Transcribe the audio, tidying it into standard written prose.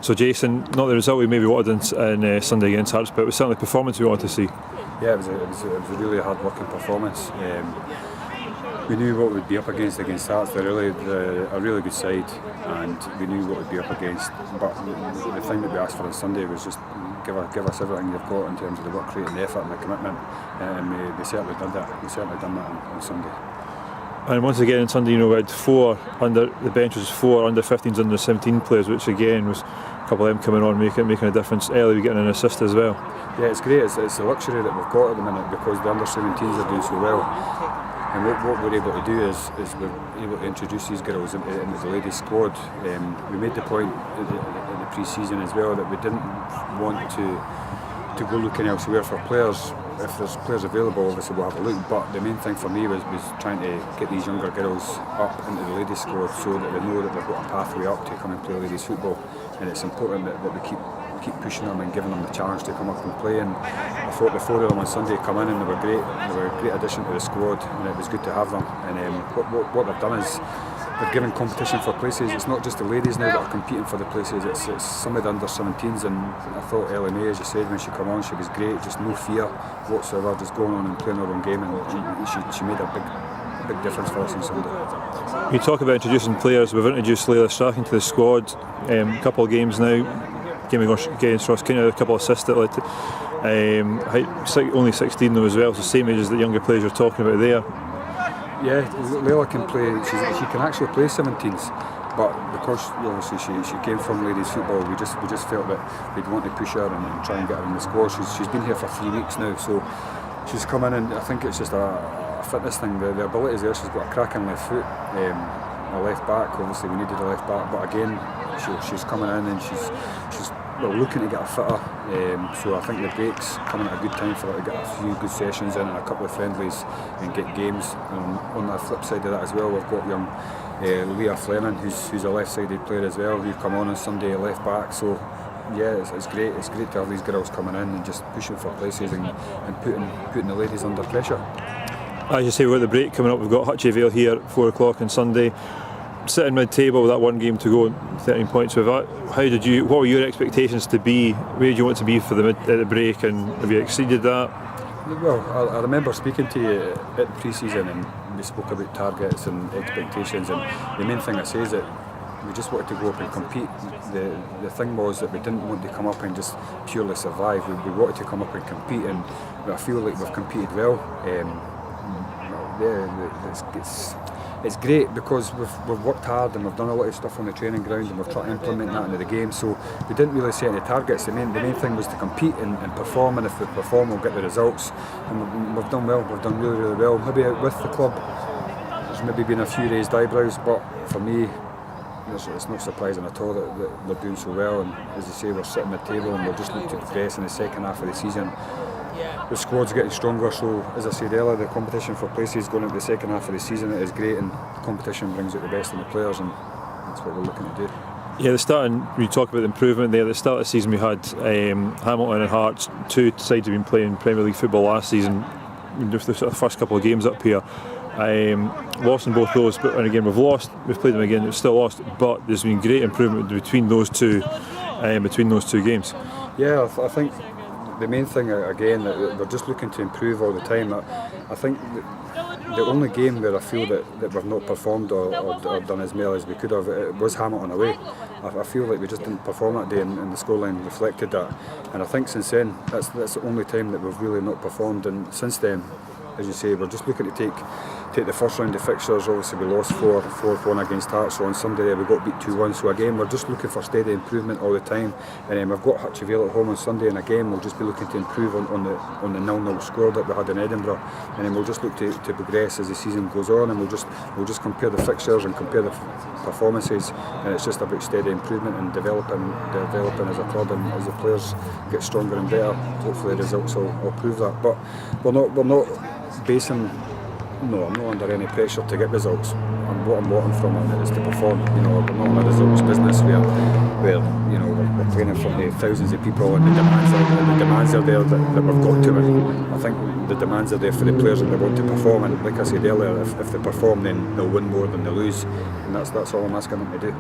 So Jason, not the result we maybe wanted in Sunday against Hearts, but it was certainly the performance we wanted to see. Yeah, it was a really hard working performance. We knew what we'd be up against Hearts. They're a really good side, and we knew what we'd be up against. But the thing that we asked for on Sunday was just give us everything you've got in terms of the work rate and the effort and the commitment, and we certainly did that. We certainly done that on Sunday. And once again on Sunday, we had the bench was 4 under-15s, under-17 players, which again was a couple of them coming on, making a difference. Early we getting an assist as well. Yeah, it's great. It's a luxury that we've got at the minute because the under-17s are doing so well. And what we're able to do is we're able to introduce these girls into the ladies squad. We made the point in the pre-season as well that we didn't want to go looking elsewhere for players. If there's players available, obviously we'll have a look, but the main thing for me was trying to get these younger girls up into the ladies squad so that they know that they've got a pathway up to come and play ladies football, and it's important that we keep pushing them and giving them the challenge to come up and play. And I thought the 4 of them on Sunday come in and they were great. They were a great addition to the squad, and it was good to have them. And what they've done is they're giving competition for places. It's not just the ladies now that are competing for the places, it's some of the under-17s, and I thought Ellie May, as you said, when she came on, she was great, just no fear whatsoever, just going on and playing her own game, and she made a big difference for us on Sunday. You talk about introducing players. We've introduced Layla Strachan to the squad, a couple of games now, game against Ross Kinnear, a couple of assists that led to only 16 though as well, so same age as the younger players you're talking about there. Yeah, Layla can play. She can actually play 17s, but because obviously she came from ladies football, we just felt that we'd want to push her and try and get her in the squad. She's been here for 3 weeks now, so she's come in, and I think it's just a fitness thing. The ability's there. She's got a cracking left foot. A left back, obviously we needed a left back, but again she's coming in and she's looking to get her fitter. So I think the break's coming at a good time for her to get a few good sessions in and a couple of friendlies and get games. And on the flip side of that as well, we've got young Leah Fleming, who's a left-sided player as well, who come on Sunday left back. So yeah, it's great. It's great to have these girls coming in and just pushing for places and putting the ladies under pressure. As you say, we've got the break coming up. We've got Hutchie Vale here at 4 o'clock on Sunday. Sitting mid-table with that one game to go, 13 points with that. What were your expectations to be? Where did you want to be for at the break, and have you exceeded that? Well, I remember speaking to you at pre-season, and we spoke about targets and expectations, and the main thing I say is that we just wanted to go up and compete. The thing was that we didn't want to come up and just purely survive. We wanted to come up and compete, and I feel like we've competed well. It's great because we've worked hard and we've done a lot of stuff on the training ground, and we've tried to implement that into the game. So we didn't really set any targets. The main thing was to compete and perform, and if we perform, we'll get the results. And we've done well. We've done really, really well. Maybe with the club, there's maybe been a few raised eyebrows, but for me, it's not surprising at all that they're doing so well. And as you say, we're sitting at the table and we're just looking to progress in the second half of the season. The squad's getting stronger, so as I said earlier, the competition for places going into the second half of the season is great, and the competition brings out the best in the players, and that's what we're looking to do. Yeah, you talk about the improvement there. At the start of the season we had Hamilton and Hearts, 2 sides have been playing Premier League football last season, the first couple of games up here. Lost in both those, and again we've played them again, it's still lost, but there's been great improvement between those two games. Yeah, I think the main thing again, that we're just looking to improve all the time. I think the only game where I feel that we've not performed or done as well as we could have, it was Hamilton away. I feel like we just didn't perform that day, and the scoreline reflected that. And I think since then, that's the only time that we've really not performed. And since then, as you say, we're just looking to take the first round of fixtures. Obviously we lost 4-1 against Hearts, so on Sunday we got beat 2-1, so again we're just looking for steady improvement all the time. And we've got Hutchie Vale at home on Sunday, and again we'll just be looking to improve on the 0-0 score that we had in Edinburgh, and then we'll just look to progress as the season goes on, and we'll just compare the fixtures and compare the performances, and it's just about steady improvement and developing as a club, and as the players get stronger and better, hopefully the results will prove that. But we're not basing. No, I'm not under any pressure to get results. And what I'm wanting from it is to perform. We're not in a results business where we're playing in front of thousands of people, and the demands are there that we've got to win. I think the demands are there for the players, and they want to perform. And like I said earlier, if they perform, then they'll win more than they lose. And that's all I'm asking them to do.